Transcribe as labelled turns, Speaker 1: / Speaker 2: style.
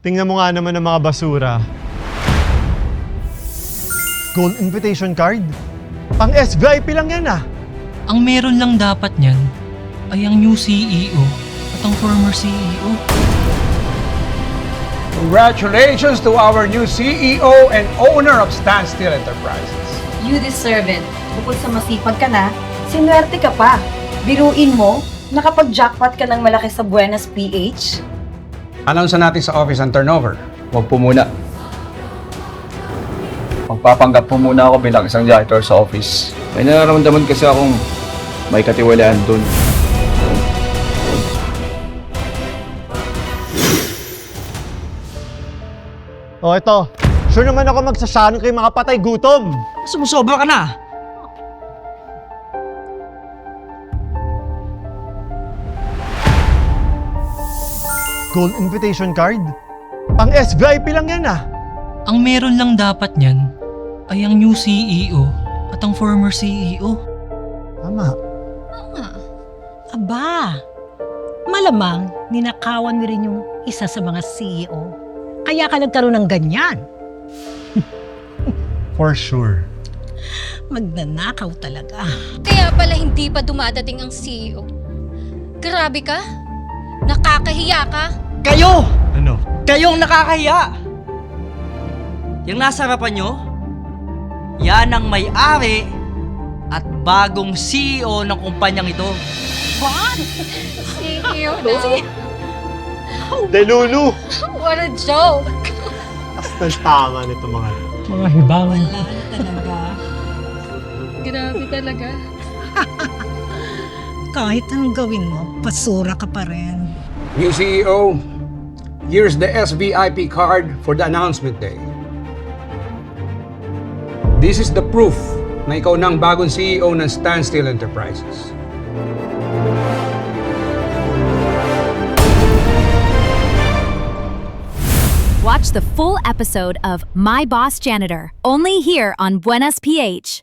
Speaker 1: Tingnan mo nga naman ang mga basura. Gold invitation card? Pang SVIP lang yan ah.
Speaker 2: Ang meron lang dapat niyan ay ang new CEO at ang former CEO.
Speaker 3: Congratulations to our new CEO and owner of Standstill Enterprises.
Speaker 4: You deserve it. Bukod sa masipag ka na, sinuwerte ka pa. Biruin mo, nakapag-jackpot ka ng malaki sa Buenas PH.
Speaker 3: Announce na natin sa office ang turnover.
Speaker 5: Huwag po muna. Magpapanggap po muna ako bilang isang janitor sa office. May nararamdaman kasi akong may katiwalaan dun.
Speaker 1: O ito, sure naman ako magsasyanon kay mga patay gutom.
Speaker 2: Sumusobra ka na!
Speaker 1: Gold invitation card? Pang SVIP lang yan ah.
Speaker 2: Ang meron lang dapat niyan ay ang new CEO at ang former CEO.
Speaker 1: Tama.
Speaker 6: Aba, malamang ninakawan mo rin yung isa sa mga CEO. Kaya ka nagkaroon ng ganyan.
Speaker 1: For sure.
Speaker 6: Magnanakaw talaga.
Speaker 7: Kaya pala hindi pa dumadating ang CEO. Grabe ka? Nakakahiya ka?
Speaker 2: Kayo!
Speaker 1: Ano?
Speaker 2: Kayong nakakahiya! Yung nasa harapan nyo, yan ang may-ari at bagong CEO ng kumpanyang ito.
Speaker 7: CEO na.
Speaker 1: Delulu!
Speaker 7: What a joke!
Speaker 1: Astal tama nito mga.
Speaker 2: Mga hibangan.
Speaker 6: Wala talaga.
Speaker 7: Grabe talaga.
Speaker 6: Kahit anong gawin mo, basura ka pa rin.
Speaker 3: New CEO, here's the SVIP card for the announcement day. This is the proof na ikaw na ang bagong CEO ng Standstill Enterprises.
Speaker 8: Watch the full episode of My Boss Janitor, only here on Buenas PH.